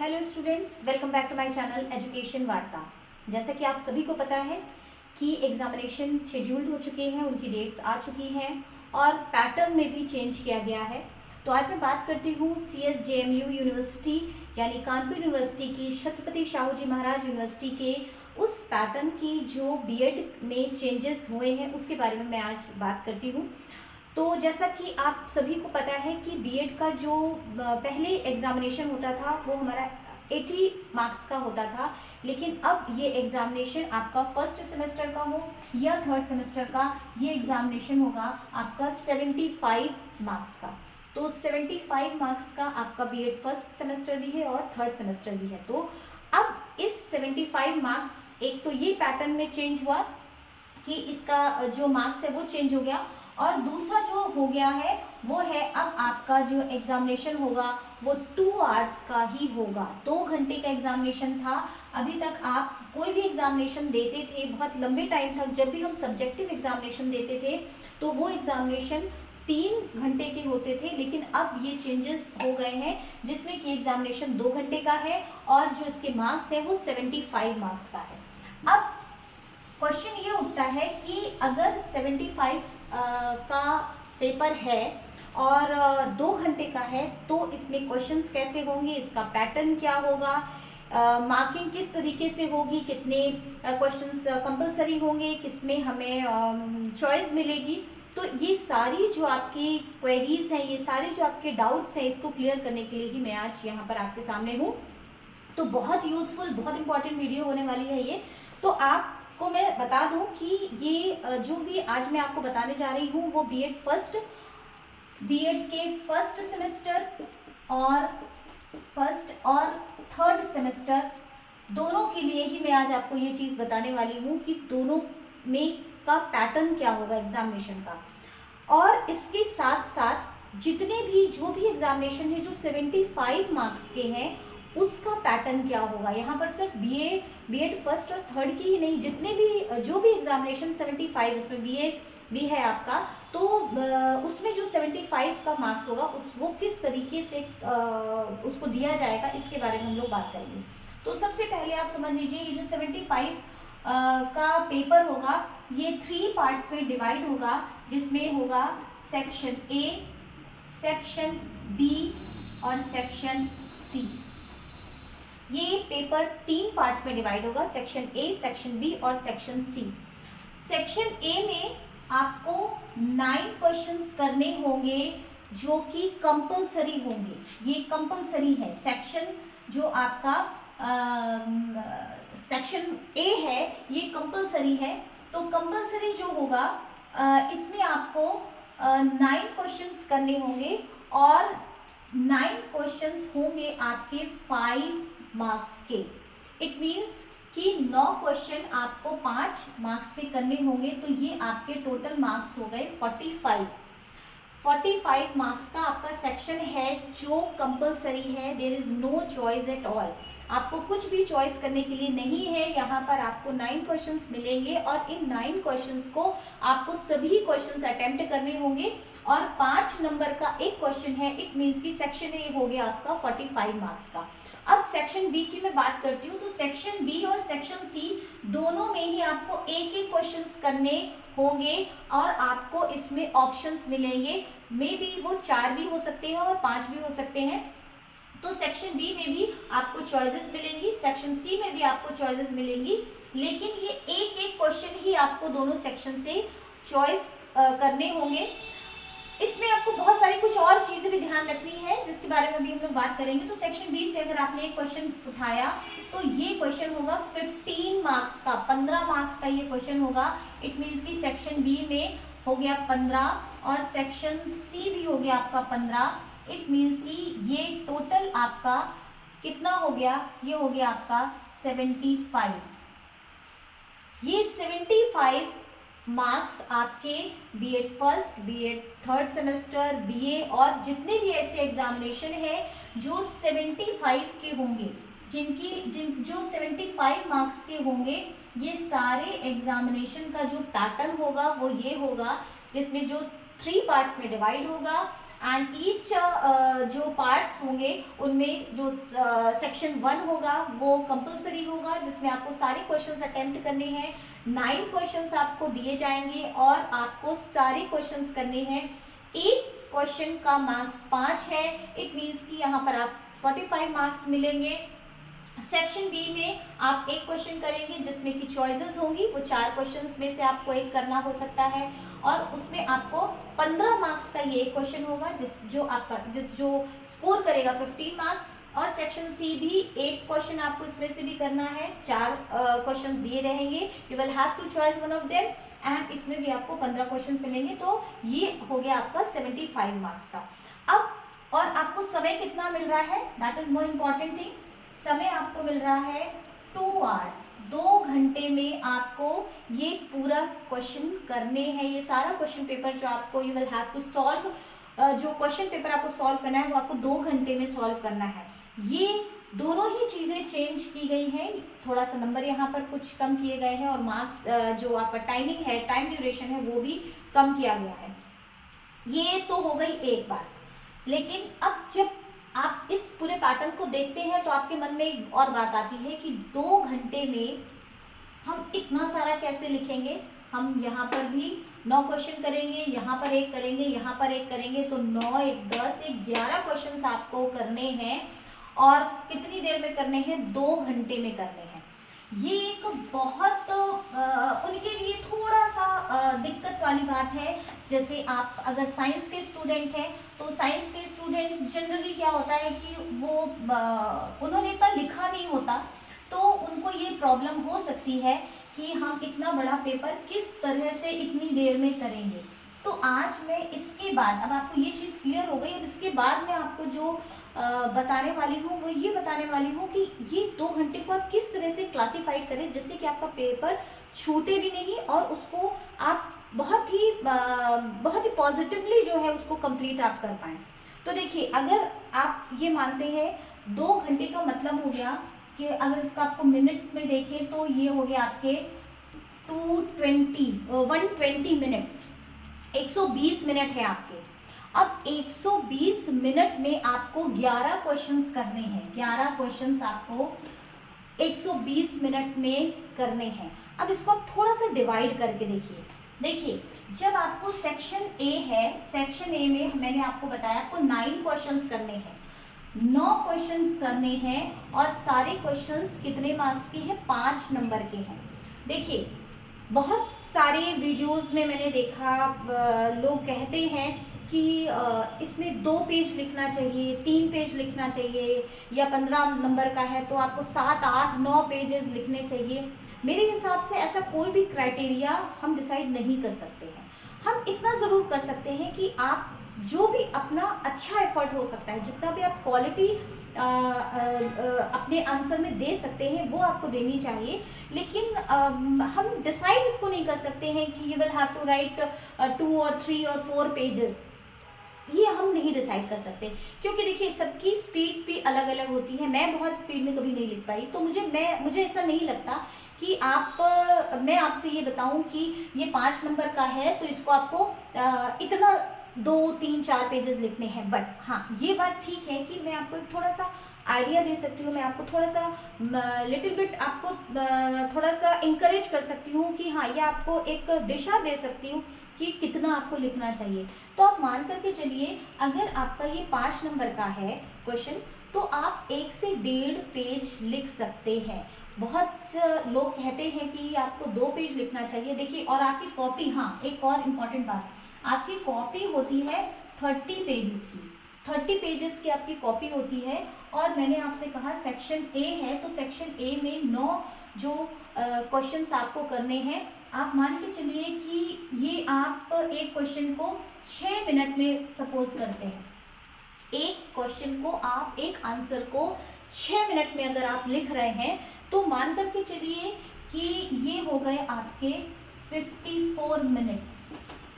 Hello students, welcome back to my channel education Varta. जैसा कि आप सभी को पता है कि एग्जामिनेशन शेड्यूल्ड हो चुके हैं, उनकी डेट्स आ चुकी हैं और पैटर्न में भी चेंज किया गया है। तो आज मैं बात करती हूँ CSJMU यूनिवर्सिटी यानी कानपुर यूनिवर्सिटी की छत्रपति शाहू जी महाराज यूनिवर्सिटी के उस पैटर्न की जो बीएड में चेंजेस हुए हैं उसके बारे में मैं आज बात करती हूँ। तो जैसा कि आप सभी को पता है कि बीएड का जो पहले एग्जामिनेशन होता था वो हमारा 80 मार्क्स का होता था, लेकिन अब ये एग्जामिनेशन आपका फर्स्ट सेमेस्टर का हो या थर्ड सेमेस्टर का, ये एग्जामिनेशन होगा आपका 75 मार्क्स का। तो 75 मार्क्स का आपका बीएड फर्स्ट सेमेस्टर भी है और थर्ड सेमेस्टर भी है। तो अब इस 75 मार्क्स, एक तो ये पैटर्न में चेंज हुआ कि इसका जो मार्क्स है वो चेंज हो गया, और दूसरा जो हो गया है वो है अब आपका जो एग्जामिनेशन होगा वो 2 आवर्स का ही होगा। 2 घंटे का एग्जामिनेशन था। अभी तक आप कोई भी एग्जामिनेशन देते थे, बहुत लंबे टाइम तक जब भी हम सब्जेक्टिव एग्जामिनेशन देते थे तो वो एग्जामिनेशन 3 घंटे के होते थे, लेकिन अब ये चेंजेस हो गए हैं जिसमें कि एग्जामिनेशन 2 घंटे का है और जो इसके मार्क्स है वो 75 मार्क्स का है। अब क्वेश्चन ये उठता है कि अगर 75 का पेपर है और 2 घंटे का है तो इसमें क्वेश्चंस कैसे होंगे, इसका पैटर्न क्या होगा, मार्किंग किस तरीके से होगी, कितने क्वेश्चंस कंपलसरी होंगे, किसमें हमें चॉइस मिलेगी। तो ये सारी जो आपकी क्वेरीज हैं, ये सारे जो आपके डाउट्स हैं, इसको क्लियर करने के लिए ही मैं आज यहाँ पर आपके सामने हूँ। तो बहुत यूजफुल, बहुत इंपॉर्टेंट वीडियो होने वाली है ये। तो आपको मैं बता दूं कि ये जो भी आज मैं आपको बताने जा रही हूँ वो बीएड के फर्स्ट सेमेस्टर और थर्ड सेमेस्टर दोनों के लिए ही मैं आज आपको ये चीज़ बताने वाली हूँ कि दोनों में का पैटर्न क्या होगा एग्जामिनेशन का। और इसके साथ साथ जितने भी जो भी एग्जामिनेशन है जो 75 मार्क्स के हैं उसका पैटर्न क्या होगा। यहाँ पर सिर्फ बीएड फर्स्ट और थर्ड की ही नहीं, जितने भी जो भी एग्जामिनेशन 75, उसमें बीए भी है आपका, तो उसमें जो 75 का मार्क्स होगा वो किस तरीके से उसको दिया जाएगा, इसके बारे में हम लोग बात करेंगे। तो सबसे पहले आप समझ लीजिए, ये जो 75 का पेपर होगा ये 3 पार्ट्स में डिवाइड होगा, जिसमें होगा सेक्शन ए, सेक्शन बी और सेक्शन सी। ये पेपर 3 पार्ट्स में डिवाइड होगा, सेक्शन ए, सेक्शन बी और सेक्शन सी। सेक्शन ए में आपको 9 क्वेश्चंस करने होंगे जो कि कंपलसरी होंगे। ये कंपलसरी है। सेक्शन जो आपका सेक्शन ए है ये कंपलसरी है। तो कंपलसरी जो होगा इसमें आपको 9 क्वेश्चंस करने होंगे और 9 क्वेश्चंस होंगे आपके 5 मार्क्स के। इट मीन्स कि 9 क्वेश्चन आपको 5 मार्क्स के करने होंगे, तो ये आपके टोटल मार्क्स हो गए 45 मार्क्स का आपका सेक्शन है जो कंपलसरी है। There is no choice at all, आपको कुछ भी चॉइस करने के लिए नहीं है। यहाँ पर आपको 9 क्वेश्चंस मिलेंगे और इन 9 क्वेश्चंस को आपको सभी क्वेश्चंस अटेम्प्ट करने होंगे और 5 नंबर का एक क्वेश्चन है। इट मीन्स कि सेक्शन ए हो गया आपका 45 मार्क्स का। अब सेक्शन बी की मैं बात करती हूँ, तो सेक्शन बी और सेक्शन सी दोनों में ही आपको एक एक क्वेश्चंस करने होंगे और आपको इसमें ऑप्शंस मिलेंगे। मे बी वो 4 भी हो सकते हैं और 5 भी हो सकते हैं। तो सेक्शन बी में भी आपको चॉइसेस मिलेंगी, सेक्शन सी में भी आपको चॉइसेस मिलेंगी, लेकिन ये एक एक क्वेश्चन ही आपको दोनों सेक्शन से चॉइस करने होंगे। इसमें आपको बहुत सारी कुछ और चीजें भी ध्यान रखनी है जिसके बारे में भी हम लोग बात करेंगे। तो सेक्शन बी से अगर आपने एक क्वेश्चन उठाया तो ये क्वेश्चन होगा 15 मार्क्स का, 15 मार्क्स का ये क्वेश्चन होगा। इट मीन्स कि सेक्शन बी में हो गया 15 और सेक्शन सी भी हो गया आपका 15। इट मीन्स कि ये टोटल आपका कितना हो गया, ये हो गया आपका 75। ये 75 मार्क्स आपके BEd first, BEd third semester, BA और जितने भी ऐसे एग्जामिनेशन हैं जो 75 के होंगे, जो 75 मार्क्स के होंगे, ये सारे एग्जामिनेशन का जो पैटर्न होगा वो ये होगा, जिसमें जो 3 पार्ट्स में डिवाइड होगा। एंड ईच जो पार्ट्स होंगे उनमें जो सेक्शन 1 होगा वो कंपलसरी होगा, जिसमें आपको सारे क्वेश्चंस अटेम्प्ट करने हैं। 9 क्वेश्चंस आपको दिए जाएंगे और आपको सारे क्वेश्चंस करने हैं। एक क्वेश्चन का मार्क्स 5 है, इट मीन्स कि यहाँ पर आप 45 मार्क्स मिलेंगे। सेक्शन बी में आप एक क्वेश्चन करेंगे जिसमें कि चॉइसेस होंगी, वो 4 क्वेश्चंस में से आपको एक करना हो सकता है और उसमें आपको 15 मार्क्स का ये एक क्वेश्चन होगा जो स्कोर करेगा 15 मार्क्स। और सेक्शन सी भी एक क्वेश्चन आपको इसमें से भी करना है, 4 क्वेश्चंस दिए रहेंगे, you will have to choice one of them and इसमें भी आपको 15 क्वेश्चंस मिलेंगे। तो ये हो गया आपका 75 मार्क्स का। अब और आपको समय कितना मिल रहा है, that is more important thing. समय आपको मिल रहा है 2 आवर्स, 2 घंटे में आपको ये पूरा क्वेश्चन करने हैं। ये सारा क्वेश्चन पेपर जो आपको you will have to solve, जो क्वेश्चन पेपर आपको सॉल्व करना है वो आपको 2 घंटे में सॉल्व करना है। ये दोनों ही चीज़ें चेंज की गई हैं, थोड़ा सा नंबर यहाँ पर कुछ कम किए गए हैं और मार्क्स जो आपका टाइमिंग है, टाइम ड्यूरेशन है वो भी कम किया गया है। ये तो हो गई एक बात, लेकिन अब जब आप इस पूरे पैटर्न को देखते हैं तो आपके मन में एक और बात आती है कि 2 घंटे में हम इतना सारा कैसे लिखेंगे। हम यहाँ पर भी 9 क्वेश्चन करेंगे, यहाँ पर एक करेंगे, यहाँ पर एक करेंगे, तो 9 1 10 एक 11 क्वेश्चन आपको करने हैं और कितनी देर में करने हैं, 2 घंटे में करने हैं। ये एक बहुत उनके लिए थोड़ा सा दिक्कत वाली बात है। जैसे आप अगर साइंस के स्टूडेंट हैं तो साइंस के स्टूडेंट्स जनरली क्या होता है कि वो उन्होंने इतना लिखा नहीं होता, तो उनको ये प्रॉब्लम हो सकती है कि हम इतना बड़ा पेपर किस तरह से इतनी देर में करेंगे। तो आज मैं इसके बाद, अब आपको ये चीज़ क्लियर हो गई, अब इसके बाद मैं आपको जो बताने वाली हूँ वो ये बताने वाली हूँ कि ये 2 घंटे को आप किस तरह से क्लासीफाइड करें जिससे कि आपका पेपर छूटे भी नहीं और उसको आप बहुत ही पॉजिटिवली जो है उसको कंप्लीट आप कर पाएँ। तो देखिए, अगर आप ये मानते हैं 2 घंटे का मतलब हो गया कि अगर इसको आपको मिनट्स में देखें तो ये हो गया आपके 120 मिनट्स, 120 मिनट है आपके। अब 120 मिनट में आपको 11 क्वेश्चंस करने हैं, 11 क्वेश्चंस आपको 120 मिनट में करने हैं। अब इसको आप थोड़ा सा डिवाइड करके देखिए, जब आपको सेक्शन ए है, सेक्शन ए में मैंने आपको बताया आपको 9 क्वेश्चंस करने हैं, 9 क्वेश्चंस करने हैं और सारे क्वेश्चंस कितने मार्क्स के हैं, 5 नंबर के हैं। देखिए, बहुत सारे वीडियोस में मैंने देखा लोग कहते हैं कि इसमें 2 पेज लिखना चाहिए, 3 पेज लिखना चाहिए, या 15 नंबर का है तो आपको 7 8 9 पेजेस लिखने चाहिए। मेरे हिसाब से ऐसा कोई भी क्राइटेरिया हम डिसाइड नहीं कर सकते हैं। हम इतना ज़रूर कर सकते हैं कि आप जो भी अपना अच्छा एफर्ट हो सकता है, जितना भी आप क्वालिटी अपने आंसर में दे सकते हैं वो आपको देनी चाहिए। लेकिन हम डिसाइड इसको नहीं कर सकते हैं कि you will have to write 2 और 3 और 4 पेजेस, ये हम नहीं डिसाइड कर सकते, क्योंकि देखिए सबकी स्पीड्स भी अलग अलग होती है। मैं बहुत स्पीड में कभी नहीं लिख पाई, तो मुझे ऐसा नहीं लगता कि मैं आपसे ये बताऊं कि ये 5 नंबर का है तो इसको आपको इतना 2 3 4 पेजेस लिखने हैं। बट हाँ, ये बात ठीक है कि मैं आपको एक थोड़ा सा आइडिया दे सकती हूँ, मैं आपको थोड़ा सा लिटिल बिट आपको थोड़ा सा इंकरेज कर सकती हूँ कि हाँ, ये आपको एक दिशा दे सकती हूँ कि कितना आपको लिखना चाहिए। तो आप मान करके चलिए, अगर आपका ये 5 नंबर का है क्वेश्चन तो आप 1 से 1.5 पेज लिख सकते हैं। बहुत लोग कहते हैं कि आपको 2 पेज लिखना चाहिए। देखिए, और आपकी कॉपी, हाँ एक और इम्पॉर्टेंट बात, आपकी कॉपी होती है 30 पेजेस की, 30 पेजेस की आपकी कॉपी होती है। और मैंने आपसे कहा सेक्शन ए है, तो सेक्शन ए में 9 जो क्वेश्चंस आपको करने हैं। आप मान के चलिए कि ये आप एक क्वेश्चन को 6 मिनट में सपोज करते हैं, एक क्वेश्चन को आप एक आंसर को 6 मिनट में अगर आप लिख रहे हैं तो मान करके चलिए कि ये हो गए आपके 54 मिनट्स।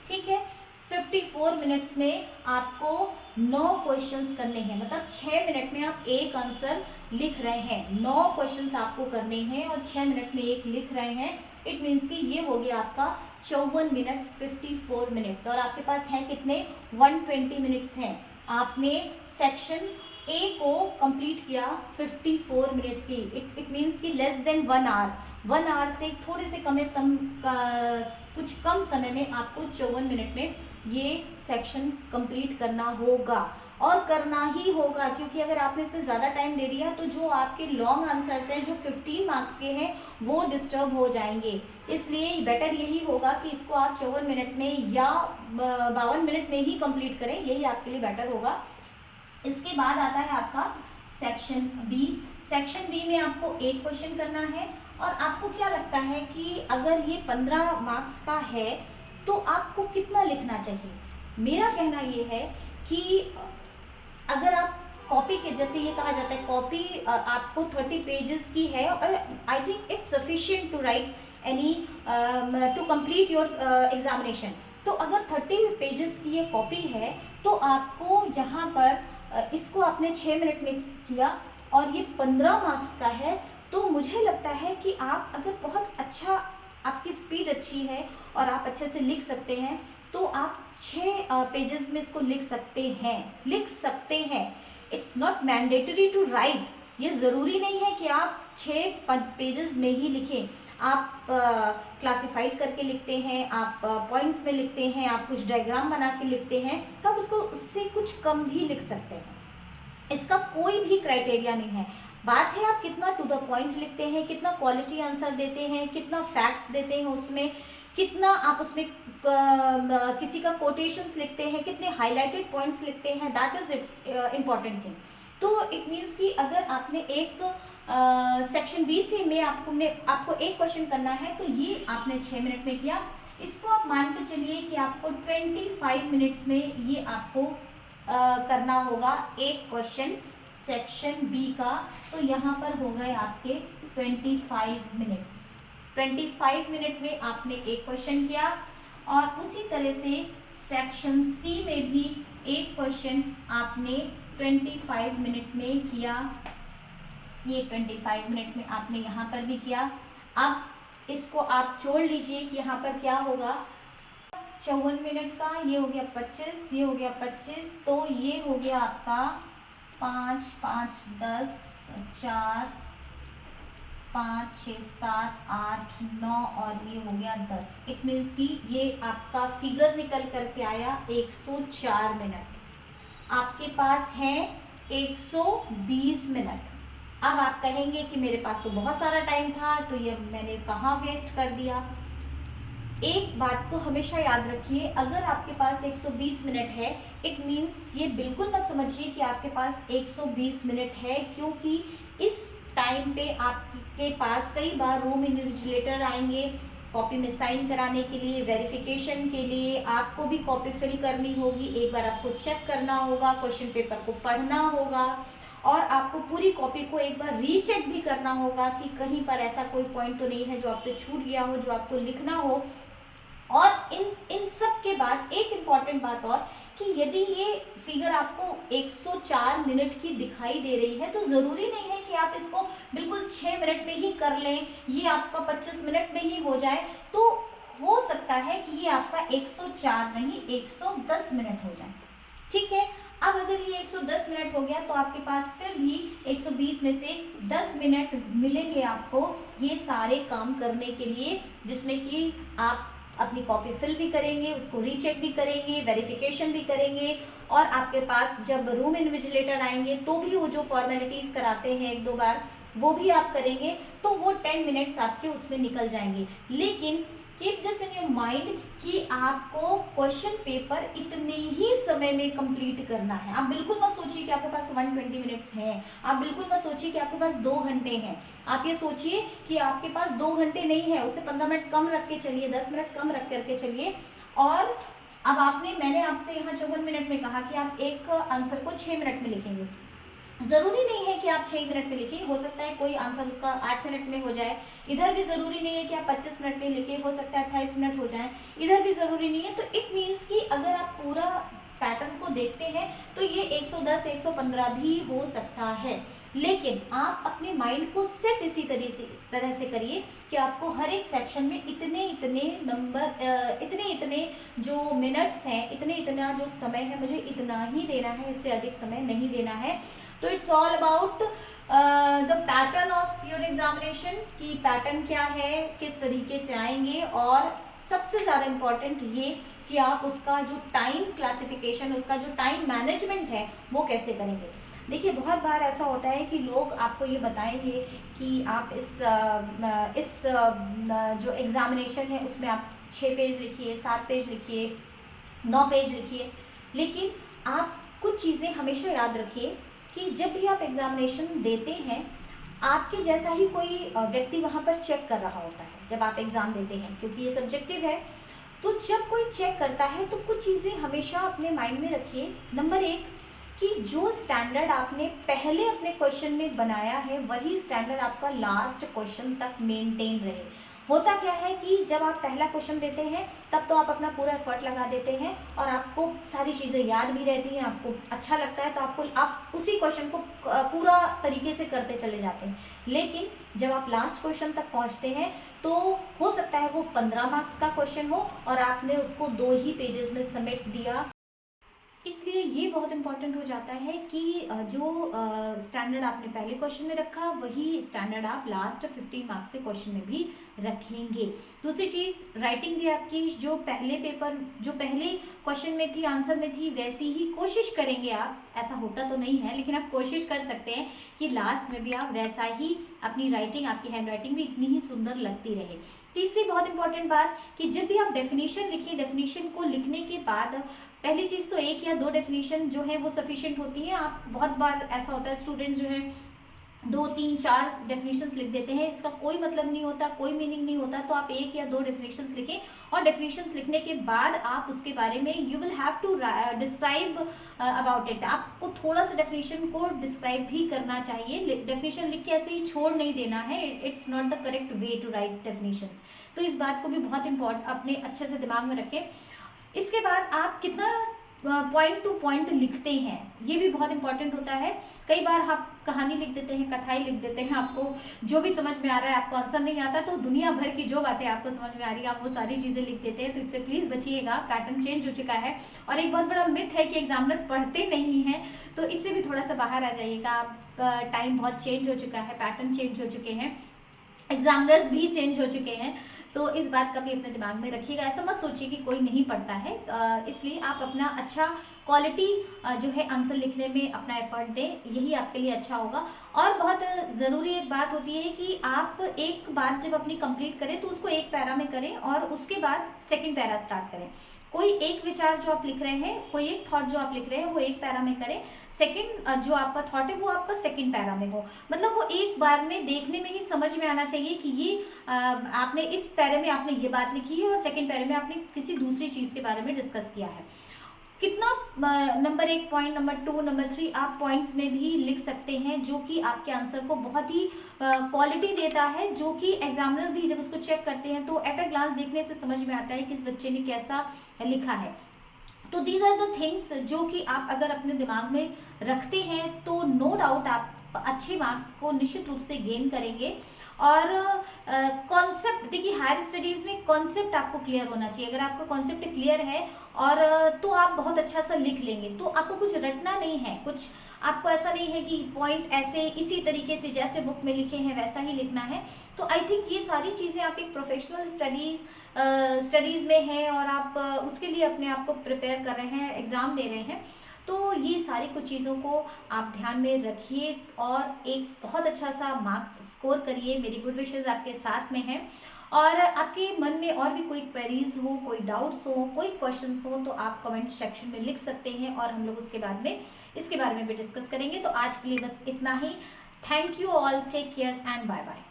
ठीक है, 54 मिनट्स में आपको 9 क्वेश्चंस करने हैं, मतलब 6 मिनट में आप एक आंसर लिख रहे हैं। 9 क्वेश्चंस आपको करने हैं और 6 मिनट में एक लिख रहे हैं। इट मीन्स कि ये हो गया आपका 54 मिनट 54 मिनट्स, और आपके पास हैं कितने 120 मिनट्स हैं। आपने सेक्शन ए को कंप्लीट किया 54 मिनट्स की, इट मीन्स कि लेस देन 1 आवर, 1 आवर से थोड़े से कुछ कम समय में आपको 54 मिनट में ये सेक्शन कंप्लीट करना होगा, और करना ही होगा, क्योंकि अगर आपने इसमें ज़्यादा टाइम दे दिया तो जो आपके लॉन्ग आंसर्स हैं जो 15 मार्क्स के हैं वो डिस्टर्ब हो जाएंगे। इसलिए बेटर यही होगा कि इसको आप 54 मिनट में या 52 मिनट में ही कंप्लीट करें, यही आपके लिए बेटर होगा। इसके बाद आता है आपका सेक्शन बी। सेक्शन बी में आपको एक क्वेश्चन करना है, और आपको क्या लगता है कि अगर ये 15 मार्क्स का है तो आपको कितना लिखना चाहिए? मेरा कहना ये है कि अगर आप कॉपी के, जैसे ये कहा जाता है कॉपी आपको 30 पेजेस की है, और I think it's sufficient to write any to complete your examination. तो अगर 30 पेजेस की ये कॉपी है तो आपको यहाँ पर इसको आपने 6 मिनट में किया, और ये 15 मार्क्स का है, तो मुझे लगता है कि आप अगर बहुत अच्छा, आपकी स्पीड अच्छी है और आप अच्छे से लिख सकते हैं, तो आप 6 पेजेस में इसको लिख सकते हैं। It's not mandatory to write, ये ज़रूरी नहीं है कि आप 6 पेजेस में ही लिखें। आप क्लासिफाइड करके लिखते हैं, आप पॉइंट्स में लिखते हैं, आप कुछ डायग्राम बना के लिखते हैं, तो आप उसको उससे कुछ कम भी लिख सकते हैं। इसका कोई भी क्राइटेरिया नहीं है। बात है आप कितना टू द पॉइंट लिखते हैं, कितना क्वालिटी आंसर देते हैं, कितना फैक्ट्स देते हैं उसमें, कितना आप उसमें किसी का कोटेशंस लिखते हैं, कितने हाईलाइटेड पॉइंट्स लिखते हैं, दैट इज इम्पॉर्टेंट थिंग। तो इट मीन्स कि अगर आपने एक सेक्शन बी से में आपको एक क्वेश्चन करना है, तो ये आपने 6 मिनट में किया। इसको आप मान के चलिए कि आपको 25 मिनट्स में ये आपको करना होगा एक क्वेश्चन सेक्शन बी का। तो यहाँ पर हो गए आपके 25 मिनट्स। 25 मिनट में आपने एक क्वेश्चन किया, और उसी तरह से सेक्शन सी में भी एक क्वेश्चन आपने 25 मिनट में किया। ये 25 मिनट में आपने यहाँ पर भी किया। अब इसको आप जोड़ लीजिए कि यहाँ पर क्या होगा, 54 मिनट का, ये हो गया 25, ये हो गया 25, तो ये हो गया आपका 5 5 10 4 5 6 7 8 9, और ये हो गया 10। इट मीन्स कि ये आपका फिगर निकल करके आया 104 मिनट। आपके पास है 120 मिनट। अब आप कहेंगे कि मेरे पास तो बहुत सारा टाइम था, तो ये मैंने कहाँ वेस्ट कर दिया। एक बात को हमेशा याद रखिए, अगर आपके पास 120 मिनट है, इट मीन्स ये बिल्कुल मत समझिए कि आपके पास 120 मिनट है, क्योंकि इस टाइम पे आपके पास कई बार रूम इन्विजिलेटर आएंगे कॉपी में साइन कराने के लिए, वेरिफिकेशन के लिए। आपको भी कॉपी फिल करनी होगी, एक बार आपको चेक करना होगा, क्वेश्चन पेपर को पढ़ना होगा, और आपको पूरी कॉपी को एक बार रीचेक भी करना होगा कि कहीं पर ऐसा कोई पॉइंट तो नहीं है जो आपसे छूट गया हो, जो आपको लिखना हो। और इन सब के बाद एक इम्पॉर्टेंट बात और, कि यदि ये फिगर आपको 104 मिनट की दिखाई दे रही है, तो ज़रूरी नहीं है कि आप इसको बिल्कुल 6 मिनट में ही कर लें, ये आपका 25 मिनट में ही हो जाए। तो हो सकता है कि ये आपका 104 नहीं 110 मिनट हो जाए। ठीक है, अब अगर ये 110 मिनट हो गया, तो आपके पास फिर भी 120 में से 10 मिनट मिलेंगे आपको ये सारे काम करने के लिए, जिसमें कि आप अपनी कॉपी फिल भी करेंगे, उसको रीचेक भी करेंगे, वेरिफिकेशन भी करेंगे, और आपके पास जब रूम इन्विजिलेटर आएंगे तो भी वो जो फॉर्मेलिटीज़ कराते हैं 1-2 बार, वो भी आप करेंगे। तो वो 10 मिनट्स आपके उसमें निकल जाएंगे। लेकिन keep this in your mind कि आपको क्वेश्चन पेपर इतने ही समय में कंप्लीट करना है। आप बिल्कुल मत सोचिए कि आपके पास 120 मिनट्स हैं, आप बिल्कुल मत सोचिए कि आपके पास 2 घंटे हैं। आप ये सोचिए कि आपके पास 2 घंटे नहीं है, उससे 15 मिनट कम रख के चलिए, 10 मिनट कम रख करके चलिए। और अब मैंने आपसे यहाँ 54 मिनट में कहा कि आप एक आंसर को 6 मिनट में लिखेंगे। ज़रूरी नहीं है कि आप 6 मिनट में लिखें, हो सकता है कोई आंसर उसका 8 मिनट में हो जाए। इधर भी ज़रूरी नहीं है कि आप 25 मिनट में लिखें, हो सकता है 28 मिनट हो जाए, इधर भी ज़रूरी नहीं है। तो इट मीन्स कि अगर आप पूरा पैटर्न को देखते हैं तो ये 110 115 भी हो सकता है। लेकिन आप अपने माइंड को सेट इसी तरह से करिए कि आपको हर एक सेक्शन में इतने इतने नंबर, इतने इतने जो मिनट्स हैं, इतना जो समय है, मुझे इतना ही देना है, इससे अधिक समय नहीं देना है। तो it's all about the pattern of your examination, कि पैटर्न क्या है, किस तरीके से आएंगे, और सबसे ज़्यादा इम्पॉर्टेंट ये कि आप उसका जो टाइम क्लासिफिकेशन, उसका जो टाइम मैनेजमेंट है वो कैसे करेंगे। देखिए बहुत बार ऐसा होता है कि लोग आपको ये बताएंगे कि आप इस जो एग्ज़ामिनेशन है उसमें आप 6 पेज लिखिए, 7 पेज लिखिए, 9 पेज लिखिए, लेकिन आप कुछ चीज़ें हमेशा याद रखिए कि जब भी आप एग्ज़ामिनेशन देते हैं, आपके जैसा ही कोई व्यक्ति वहाँ पर चेक कर रहा होता है जब आप एग्ज़ाम देते हैं, क्योंकि ये सब्जेक्टिव है। तो जब कोई चेक करता है तो कुछ चीज़ें हमेशा अपने माइंड में रखिए। नंबर 1 कि जो स्टैंडर्ड आपने पहले अपने क्वेश्चन में बनाया है वही स्टैंडर्ड आपका लास्ट क्वेश्चन तक मेंटेन रहे। होता क्या है कि जब आप पहला क्वेश्चन देते हैं तब तो आप अपना पूरा एफर्ट लगा देते हैं और आपको सारी चीज़ें याद भी रहती हैं, आपको अच्छा लगता है, तो आप उसी क्वेश्चन को पूरा तरीके से करते चले जाते हैं। लेकिन जब आप लास्ट क्वेश्चन तक पहुंचते हैं तो हो सकता है वो 15 मार्क्स का क्वेश्चन हो और आपने उसको 2 ही पेजेस में समेट दिया। इसलिए ये बहुत इंपॉर्टेंट हो जाता है कि जो स्टैंडर्ड आपने पहले क्वेश्चन में रखा वही स्टैंडर्ड आप लास्ट 15 मार्क्स के क्वेश्चन में भी रखेंगे। दूसरी चीज़, राइटिंग भी आपकी जो पहले क्वेश्चन में थी, आंसर में थी, वैसी ही कोशिश करेंगे आप। ऐसा होता तो नहीं है लेकिन आप कोशिश कर सकते हैं कि लास्ट में भी आप वैसा ही अपनी राइटिंग, आपकी हैंड राइटिंग भी इतनी ही सुंदर लगती रहे। तीसरी बहुत इंपॉर्टेंट बात कि जब भी आप डेफिनेशन लिखिए, डेफिनेशन को लिखने के बाद पहली चीज़ तो 1 या 2 डेफिनेशन जो है वो सफिशिएंट होती हैं। आप बहुत बार ऐसा होता है स्टूडेंट जो है 2, 3, 4 डेफिनेशंस लिख देते हैं, इसका कोई मतलब नहीं होता, कोई मीनिंग नहीं होता। तो आप 1 या 2 डेफिनेशंस लिखें और डेफिनेशंस लिखने के बाद आप उसके बारे में you will have to describe about it. आपको थोड़ा सा डेफिनेशन को डिस्क्राइब भी करना चाहिए। डेफिनेशन लिख के ऐसे ही छोड़ नहीं देना है, it's not the correct way to write definitions. तो इस बात को भी बहुत इंपॉर्टेंट अपने अच्छे से दिमाग में रखें। इसके बाद आप कितना पॉइंट टू पॉइंट लिखते हैं ये भी बहुत इंपॉर्टेंट होता है। कई बार आप कहानी लिख देते हैं, कथाएं लिख देते हैं, आपको जो भी समझ में आ रहा है, आपको आंसर नहीं आता तो दुनिया भर की जो बातें आपको समझ में आ रही है आप वो सारी चीज़ें लिख देते हैं। तो इससे प्लीज़ बचिएगा, पैटर्न चेंज हो चुका है। और एक बहुत बड़ा मिथ है कि एग्जामिनर पढ़ते नहीं हैं, तो इससे भी थोड़ा सा बाहर आ जाइएगा। टाइम बहुत चेंज हो चुका है, पैटर्न चेंज हो चुके हैं, एग्जामिनर्स भी चेंज हो चुके हैं। तो इस बात का भी अपने दिमाग में रखिएगा। ऐसा मत सोचिए कि कोई नहीं पढ़ता है, इसलिए आप अपना अच्छा क्वालिटी जो है आंसर लिखने में अपना एफर्ट दें, यही आपके लिए अच्छा होगा। और बहुत ज़रूरी एक बात होती है कि आप एक बात जब अपनी कंप्लीट करें तो उसको एक पैरा में करें और उसके बाद सेकंड पैरा स्टार्ट करें। कोई एक विचार जो आप लिख रहे हैं, कोई एक थॉट जो आप लिख रहे हैं वो एक पैरा में करें, सेकंड जो आपका थॉट है वो आपका सेकंड पैरा में हो। मतलब वो एक बार में देखने में ही समझ में आना चाहिए कि ये आपने इस पैरे में आपने ये बात लिखी है और सेकंड पैरे में आपने किसी दूसरी चीज़ के बारे में डिस्कस किया है। कितना नंबर 1 पॉइंट, नंबर 2, नंबर 3 आप पॉइंट्स में भी लिख सकते हैं, जो कि आपके आंसर को बहुत ही क्वालिटी देता है, जो कि एग्जामिनर भी जब उसको चेक करते हैं तो एट अ ग्लांस देखने से समझ में आता है कि इस बच्चे ने कैसा लिखा है। तो दीज आर द थिंग्स जो कि आप अगर अपने दिमाग में रखते हैं तो नो डाउट आप अच्छे मार्क्स को निश्चित रूप से गेन करेंगे। और कॉन्सेप्ट देखिए, हायर स्टडीज़ में कॉन्सेप्ट आपको क्लियर होना चाहिए। अगर आपका कॉन्सेप्ट क्लियर है और तो आप बहुत अच्छा सा लिख लेंगे। तो आपको कुछ रटना नहीं है, कुछ आपको ऐसा नहीं है कि पॉइंट ऐसे इसी तरीके से जैसे बुक में लिखे हैं वैसा ही लिखना है। तो आई थिंक ये सारी चीज़ें आप एक प्रोफेशनल स्टडीज़ में हैं और आप उसके लिए अपने आप को प्रिपेयर कर रहे हैं, एग्ज़ाम दे रहे हैं। तो ये सारी कुछ चीज़ों को आप ध्यान में रखिए और एक बहुत अच्छा सा मार्क्स स्कोर करिए। मेरी गुड विशेज़ आपके साथ में हैं। और आपके मन में और भी कोई क्वेरीज हो, कोई डाउट्स हो, कोई क्वेश्चंस हो तो आप कमेंट सेक्शन में लिख सकते हैं और हम लोग उसके बाद में इसके बारे में भी डिस्कस करेंगे। तो आज के लिए बस इतना ही। Thank you all, take care and bye bye.